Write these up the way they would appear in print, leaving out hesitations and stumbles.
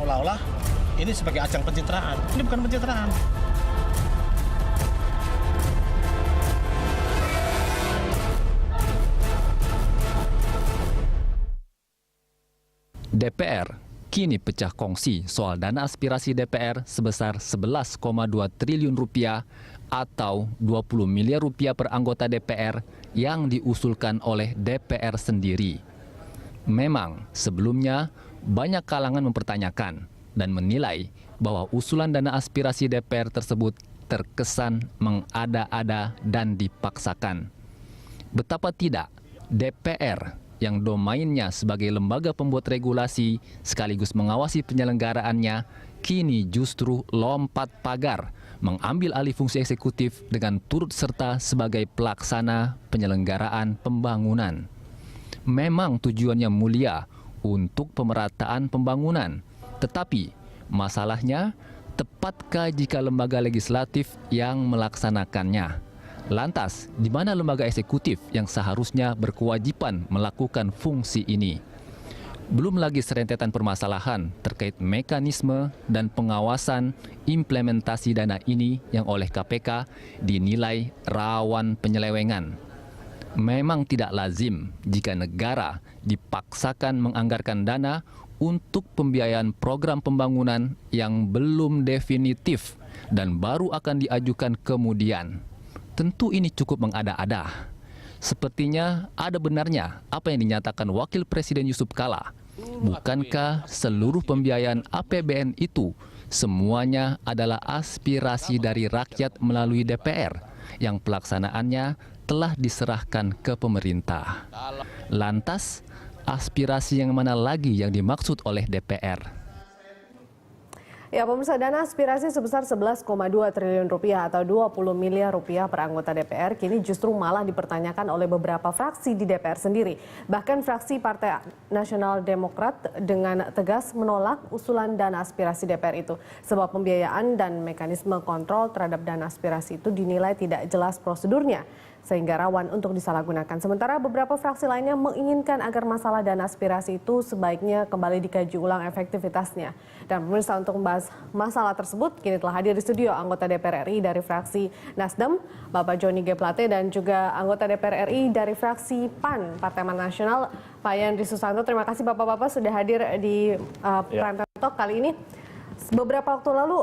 seolah-olah ini sebagai ajang pencitraan. Ini bukan pencitraan. DPR kini pecah kongsi soal dana aspirasi DPR sebesar 11,2 triliun rupiah atau 20 miliar rupiah per anggota DPR yang diusulkan oleh DPR sendiri. Memang sebelumnya banyak kalangan mempertanyakan dan menilai bahwa usulan dana aspirasi DPR tersebut terkesan mengada-ada dan dipaksakan. Betapa tidak, DPR yang domainnya sebagai lembaga pembuat regulasi sekaligus mengawasi penyelenggaraannya, kini justru lompat pagar, mengambil alih fungsi eksekutif dengan turut serta sebagai pelaksana penyelenggaraan pembangunan. Memang tujuannya mulia untuk pemerataan pembangunan, tetapi masalahnya, tepatkah jika lembaga legislatif yang melaksanakannya? Lantas, di mana lembaga eksekutif yang seharusnya berkewajiban melakukan fungsi ini? Belum lagi serentetan permasalahan terkait mekanisme dan pengawasan implementasi dana ini yang oleh KPK dinilai rawan penyelewengan. Memang tidak lazim jika negara dipaksakan menganggarkan dana untuk pembiayaan program pembangunan yang belum definitif dan baru akan diajukan kemudian. Tentu ini cukup mengada-ada. Sepertinya ada benarnya apa yang dinyatakan Wakil Presiden Yusuf Kala. Bukankah seluruh pembiayaan APBN itu semuanya adalah aspirasi dari rakyat melalui DPR yang pelaksanaannya telah diserahkan ke pemerintah? Lantas, aspirasi yang mana lagi yang dimaksud oleh DPR? Ya, pemirsa, dana aspirasi sebesar 11,2 triliun rupiah atau 20 miliar rupiah per anggota DPR kini justru malah dipertanyakan oleh beberapa fraksi di DPR sendiri. Bahkan fraksi Partai Nasional Demokrat dengan tegas menolak usulan dana aspirasi DPR itu. Sebab pembiayaan dan mekanisme kontrol terhadap dana aspirasi itu dinilai tidak jelas prosedurnya, sehingga rawan untuk disalahgunakan. Sementara beberapa fraksi lainnya menginginkan agar masalah dana aspirasi itu sebaiknya kembali dikaji ulang efektivitasnya. Dan pemirsa, untuk membahas masalah tersebut, kini telah hadir di studio anggota DPR RI dari fraksi Nasdem, Bapak Joni G. Plate, dan juga anggota DPR RI dari fraksi PAN, Partai Amanat Nasional, Pak Yandri Susanto. Terima kasih Bapak-Bapak sudah hadir di Prime Time Talk kali ini. Beberapa waktu lalu,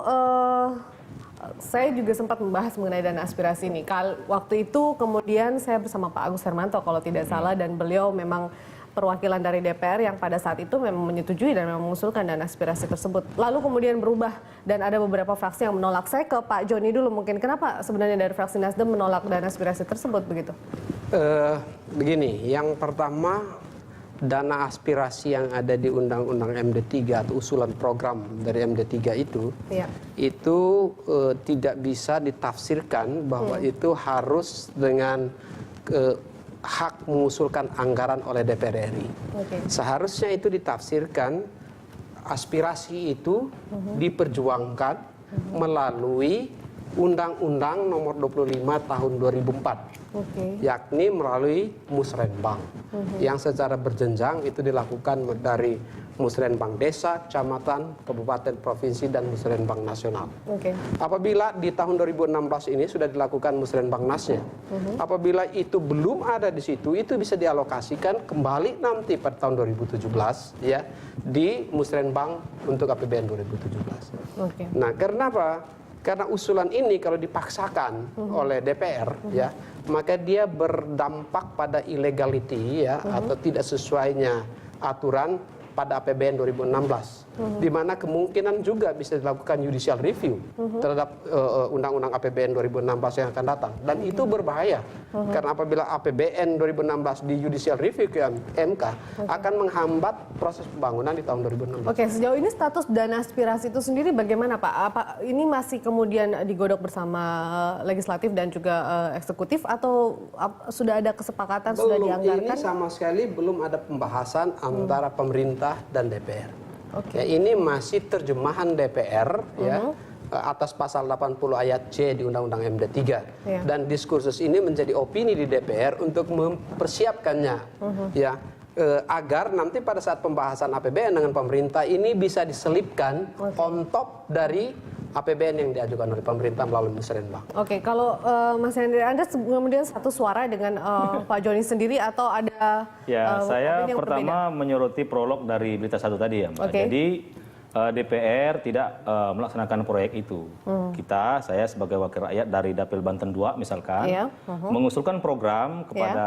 saya juga sempat membahas mengenai dana aspirasi ini. Waktu itu kemudian saya bersama Pak Agus Hermanto kalau tidak salah, dan beliau memang perwakilan dari DPR yang pada saat itu memang menyetujui dan memang mengusulkan dana aspirasi tersebut. Lalu kemudian berubah dan ada beberapa fraksi yang menolak. Saya ke Pak Joni dulu mungkin, kenapa sebenarnya dari fraksi Nasdem menolak dana aspirasi tersebut begitu? Begini, yang pertama, dana aspirasi yang ada di Undang-Undang MD3 atau usulan program dari MD3 itu, itu tidak bisa ditafsirkan bahwa itu harus dengan hak mengusulkan anggaran oleh DPR RI. Seharusnya itu ditafsirkan aspirasi itu diperjuangkan melalui Undang-Undang Nomor 25 Tahun 2004, yakni melalui Musrenbang, yang secara berjenjang itu dilakukan dari Musrenbang Desa, Kecamatan, Kabupaten, Provinsi, dan Musrenbang Nasional. Apabila di tahun 2016 ini sudah dilakukan Musrenbang Nasnya, apabila itu belum ada di situ, itu bisa dialokasikan kembali nanti pada tahun 2017 ya di Musrenbang untuk APBN 2017. Nah, kenapa? Karena usulan ini kalau dipaksakan oleh DPR ya, maka dia berdampak pada illegality ya, atau tidak sesuainya aturan pada APBN 2016, di mana kemungkinan juga bisa dilakukan judicial review terhadap Undang-Undang APBN 2016 yang akan datang. Dan itu berbahaya, karena apabila APBN 2016 di judicial review ke MK, akan menghambat proses pembangunan di tahun 2016. Sejauh ini status dana aspirasi itu sendiri bagaimana Pak? Apa ini masih kemudian digodok bersama legislatif dan juga eksekutif, atau sudah ada kesepakatan, sudah dianggarkan? Ini sama sekali belum ada pembahasan antara pemerintah dan DPR. Ya, ini masih terjemahan DPR ya atas pasal 80 ayat C di Undang-Undang MD3. Dan diskursus ini menjadi opini di DPR untuk mempersiapkannya ya agar nanti pada saat pembahasan APBN dengan pemerintah ini bisa diselipkan on top dari APBN yang diajukan oleh pemerintah melalui musrenbang. Oke, kalau Mas Hendri, Anda kemudian satu suara dengan Pak Joni sendiri atau ada Ya, saya yang pertama menyoroti prolog dari berita satu tadi ya, Mbak. Jadi DPR tidak melaksanakan proyek itu. Saya sebagai wakil rakyat dari Dapil Banten 2 misalkan, mengusulkan program kepada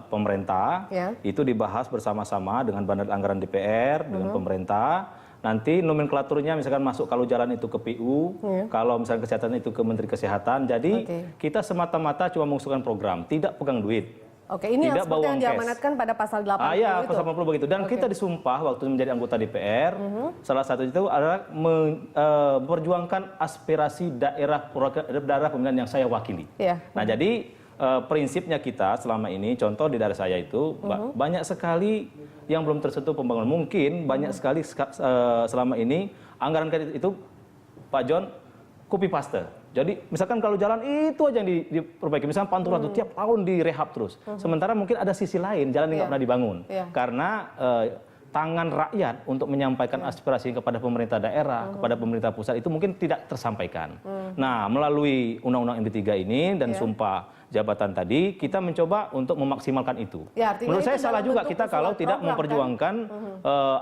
pemerintah, itu dibahas bersama-sama dengan Badan Anggaran DPR, dengan pemerintah. Nanti nomenklaturnya misalkan masuk kalau jalan itu ke PU, kalau misalkan kesehatan itu ke Menteri Kesehatan. Jadi kita semata-mata cuma mengusulkan program, tidak pegang duit. Oke, ini tidak seperti yang diamanatkan pada pasal 80 ya, itu. pasal 80 begitu. Dan kita disumpah waktu menjadi anggota DPR, salah satu itu adalah memperjuangkan aspirasi daerah pemilihan yang saya wakili. Nah, jadi prinsipnya kita selama ini, contoh di daerah saya itu, banyak sekali yang belum tersentuh pembangunan. Mungkin banyak sekali selama ini anggaran itu, Pak John, copy paste. Jadi misalkan kalau jalan itu aja yang diperbaiki, misalkan Pantura itu tiap tahun direhab terus. Sementara mungkin ada sisi lain, jalan yang nggak pernah dibangun. Karena tangan rakyat untuk menyampaikan aspirasi kepada pemerintah daerah, kepada pemerintah pusat itu mungkin tidak tersampaikan. Nah, melalui Undang-Undang MD3 ini dan sumpah jabatan tadi, kita mencoba untuk memaksimalkan itu. Menurut saya salah juga kita kalau tidak memperjuangkan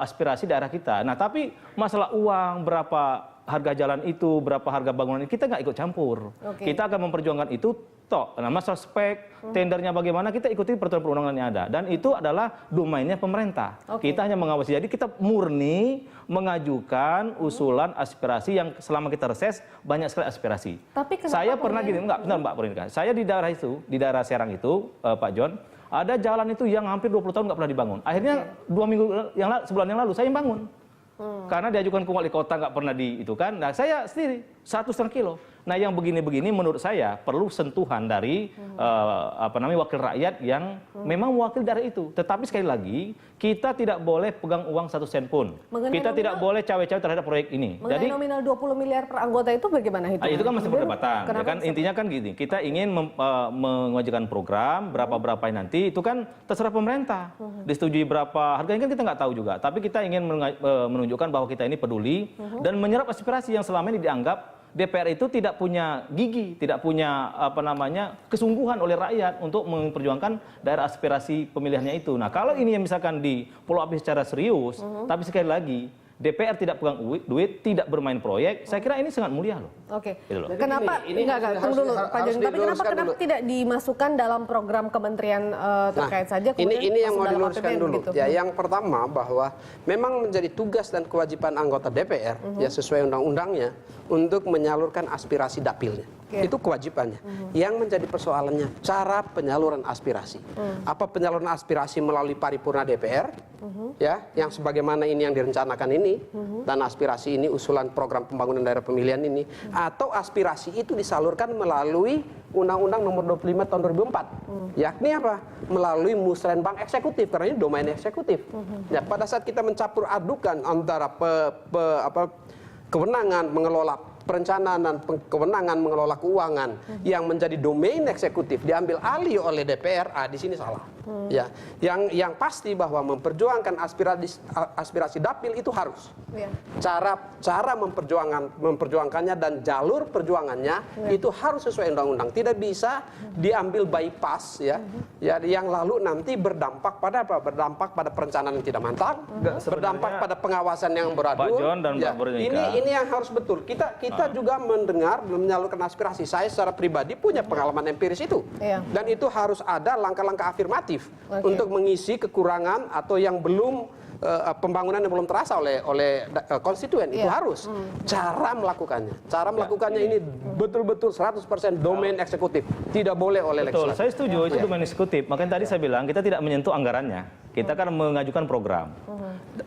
aspirasi daerah kita. Nah, tapi masalah uang, berapa harga jalan itu, berapa harga bangunan itu, kita nggak ikut campur. Kita akan memperjuangkan itu, nah masalah spek, tendernya bagaimana, kita ikuti peraturan perundangan yang ada. Dan itu adalah domainnya pemerintah. Kita hanya mengawasi. Jadi kita murni mengajukan usulan aspirasi yang selama kita reses, banyak sekali aspirasi. Tapi saya pernah gini, enggak, benar Mbak Purinka. Saya di daerah itu, di daerah Serang itu, Pak John, ada jalan itu yang hampir 20 tahun nggak pernah dibangun. Akhirnya 2 minggu sebulan yang lalu saya yang bangun. Karena diajukan ke wali kota nggak pernah itu kan. Nah, saya sendiri 1,5 kilo. Nah, yang begini-begini menurut saya perlu sentuhan dari wakil rakyat yang memang mewakili daerah itu. Tetapi sekali lagi kita tidak boleh pegang uang 1 sen pun. Kita tidak boleh cawe-cawe terhadap proyek ini. Mengenai Jadi nominal 20 miliar per anggota itu bagaimana hitungannya? itu kan masih perdebatan. Ya kan intinya kan gini, kita ingin mengajukan program berapa nanti itu kan terserah pemerintah. Disetujui berapa harganya kan kita nggak tahu juga. Tapi kita ingin menunjukkan bahwa kita ini peduli dan menyerap aspirasi yang selama ini dianggap DPR itu tidak punya gigi, tidak punya kesungguhan oleh rakyat untuk memperjuangkan daerah aspirasi pemilihannya itu. Nah, kalau ini yang misalkan di follow up secara serius, tapi sekali lagi DPR tidak pegang duit, tidak bermain proyek, saya kira ini sangat mulia loh. Oke. Gitu loh. Kenapa? Tunggu dulu, Pak Joni. Tapi kenapa tidak dimasukkan dalam program kementerian terkait saja? Ini yang mau diluruskan dulu. Ya, yang pertama bahwa memang menjadi tugas dan kewajiban anggota DPR ya sesuai undang-undangnya untuk menyalurkan aspirasi dapilnya. Itu kewajibannya. Yang menjadi persoalannya cara penyaluran aspirasi. Apa penyaluran aspirasi melalui paripurna DPR? Ya, yang sebagaimana ini yang direncanakan ini dan aspirasi ini usulan program pembangunan daerah pemilihan ini atau aspirasi itu disalurkan melalui Undang-Undang Nomor 25 Tahun 2004. Yakni apa? Melalui musrenbang eksekutif karena ini domain eksekutif. Ya, pada saat kita mencampur adukan antara kewenangan mengelola perencanaan dan kewenangan mengelola keuangan yang menjadi domain eksekutif diambil alih oleh DPR, di sini salah. Ya, yang pasti bahwa memperjuangkan aspirasi dapil itu harus. Cara memperjuangkannya dan jalur perjuangannya itu harus sesuai undang-undang. Tidak bisa diambil bypass ya yang lalu nanti berdampak pada apa? Berdampak pada perencanaan yang tidak matang, berdampak pada pengawasan yang beradu. Pak John dan Mbak Purinka. Ini yang harus betul. Kita juga mendengar dan menyalurkan aspirasi. Saya secara pribadi punya pengalaman empiris itu. Dan itu harus ada langkah-langkah afirmatif untuk mengisi kekurangan atau yang belum pembangunan yang belum terasa oleh konstituen. Itu harus. Cara melakukannya ini betul-betul 100% domain eksekutif. Tidak boleh oleh legislatif. Betul, saya setuju itu domain eksekutif. Makanya tadi saya bilang kita tidak menyentuh anggarannya. Kita kan mengajukan program.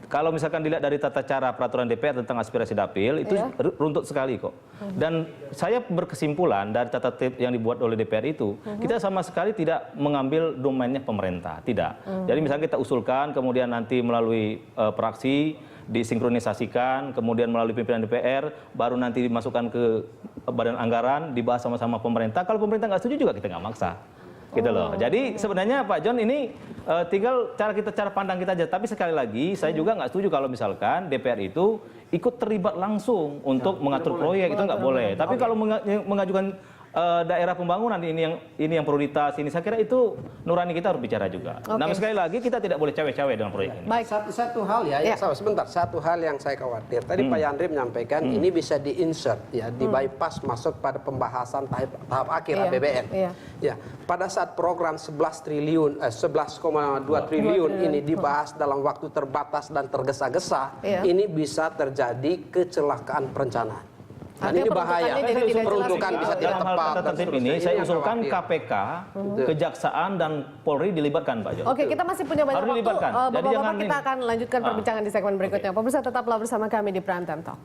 Kalau misalkan dilihat dari tata cara peraturan DPR tentang aspirasi dapil itu runtut sekali kok. Dan saya berkesimpulan dari tata tertib yang dibuat oleh DPR itu, kita sama sekali tidak mengambil domainnya pemerintah, tidak. Jadi misalnya kita usulkan kemudian nanti melalui praksi disinkronisasikan, kemudian melalui pimpinan DPR, baru nanti dimasukkan ke badan anggaran, dibahas sama-sama pemerintah. Kalau pemerintah nggak setuju juga kita nggak maksa. Gitu loh. Jadi sebenarnya Pak John ini tinggal cara pandang kita aja. Tapi sekali lagi saya juga nggak setuju kalau misalkan DPR itu ikut terlibat langsung untuk mengatur proyek, itu nggak boleh. Tapi kalau mengajukan daerah pembangunan ini yang prioritas ini, saya kira itu nurani kita harus bicara juga. Namun sekali lagi kita tidak boleh cawe-cawe dengan proyek ini. Baik, satu hal ya. Sebentar, satu hal yang saya khawatir. Tadi Pak Yandri menyampaikan ini bisa di-insert ya, di bypass masuk pada pembahasan tahap akhir APBN. Ya, pada saat program 11,2 triliun ini dibahas dalam waktu terbatas dan tergesa-gesa, ini bisa terjadi kecelakaan perencanaan. Dan ini bahaya. Peruntukan bisa tidak tepat. Ini saya usulkan KPK, Kejaksaan dan Polri dilibatkan, Pak Jo. Oke, kita masih punya banyak waktu. Bapak-bapak, kita akan lanjutkan perbincangan di segmen berikutnya. Pemirsa tetaplah bersama kami di Prime Time Talk.